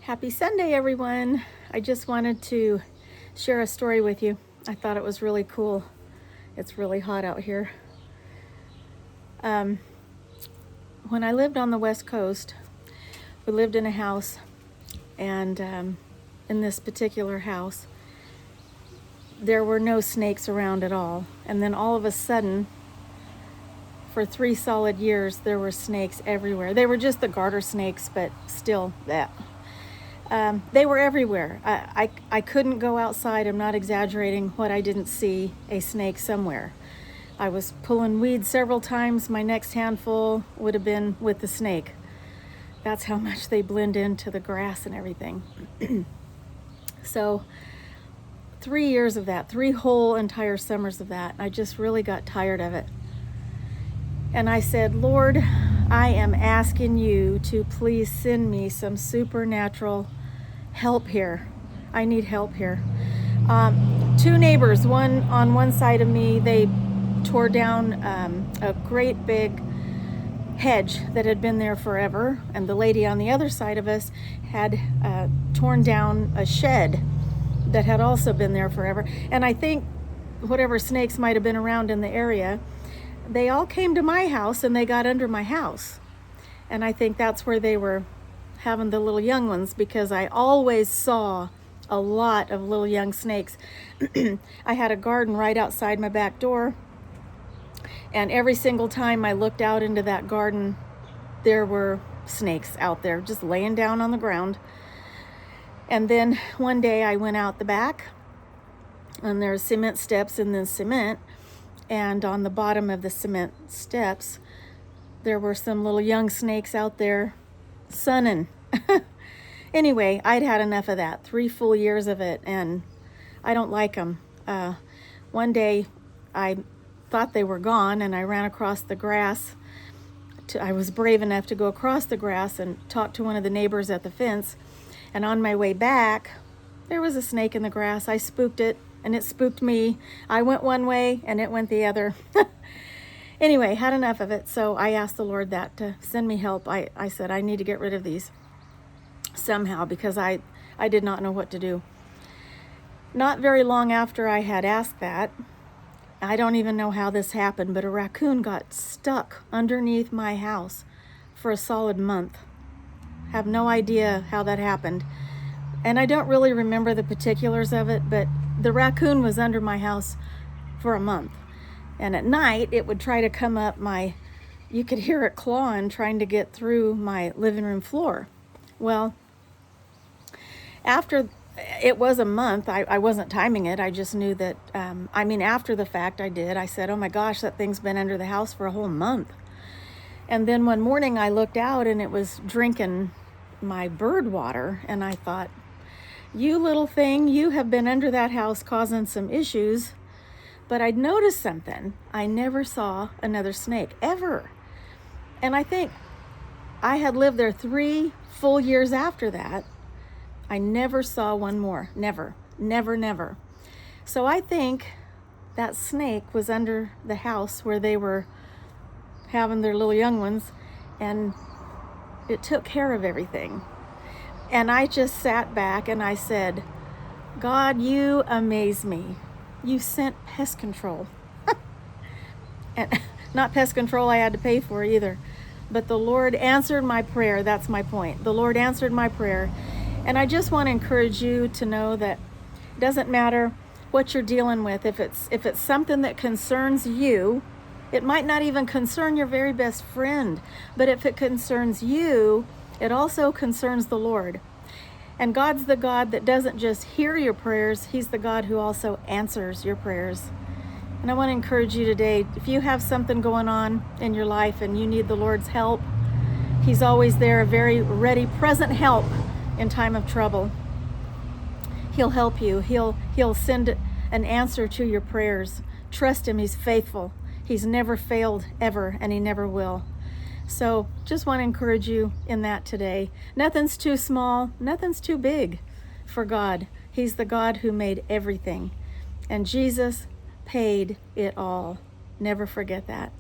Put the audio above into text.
Happy Sunday, everyone. I just wanted to share a story with you. I thought it was really cool. It's really hot out here. When I lived on the West Coast, we lived in a house, and in this particular house, there were no snakes around at all. And then all of a sudden, for 3 solid years, there were snakes everywhere. They were just the garter snakes, but still that. They were everywhere. I couldn't go outside, I'm not exaggerating, what I didn't see a snake somewhere. I was pulling weeds several times. My next handful would have been with the snake. That's how much they blend into the grass and everything. So 3 years of that, 3 whole entire summers of that, I just really got tired of it. And I said, Lord, I am asking you to please send me some supernatural help here. I need help here. 2 neighbors, one on one side of me, they tore down a great big hedge that had been there forever. And the lady on the other side of us had torn down a shed that had also been there forever. And I think whatever snakes might have been around in the area, they all came to my house and they got under my house. And I think that's where they were having the little young ones, because I always saw a lot of little young snakes. I had a garden right outside my back door, and every single time I looked out into that garden, there were snakes out there just laying down on the ground. And then one day I went out the back, and there's cement steps and then cement, and on the bottom of the cement steps there were some little young snakes out there sunning. Anyway, I'd had enough of that. 3 full years of it, and I don't like them. One day I thought they were gone, and I ran across the grass. I was brave enough to go across the grass and talk to one of the neighbors at the fence, and on my way back there was a snake in the grass. I spooked it, and it spooked me. I went one way and it went the other. Anyway, had enough of it, so I asked the Lord that to send me help. I said, I need to get rid of these somehow, because I did not know what to do. Not very long after I had asked that, I don't even know how this happened, but a raccoon got stuck underneath my house for a solid month. Have no idea how that happened. And I don't really remember the particulars of it, but the raccoon was under my house for a month. And at night, it would try to come up you could hear it clawing, trying to get through my living room floor. Well, after it was a month, I wasn't timing it. I just knew that, after the fact I said, oh my gosh, that thing's been under the house for a whole month. And then one morning I looked out and it was drinking my bird water. And I thought, you little thing, you have been under that house causing some issues. But I'd noticed something. I never saw another snake, ever. And I think I had lived there 3 full years after that. I never saw one more. Never, never, never. So I think that snake was under the house where they were having their little young ones, and it took care of everything. And I just sat back and I said, God, you amaze me. You sent pest control. And not pest control I had to pay for either. But the Lord answered my prayer. That's my point. The Lord answered my prayer. And I just want to encourage you to know that it doesn't matter what you're dealing with. If it's something that concerns you, it might not even concern your very best friend. But if it concerns you, it also concerns the Lord. And God's the God that doesn't just hear your prayers, He's the God who also answers your prayers. And I want to encourage you today, if you have something going on in your life and you need the Lord's help, He's always there, a very ready, present help in time of trouble. He'll help you. He'll send an answer to your prayers. Trust Him. He's faithful. He's never failed ever, and He never will. So just want to encourage you in that today. Nothing's too small, nothing's too big for God. He's the God who made everything. And Jesus paid it all. Never forget that.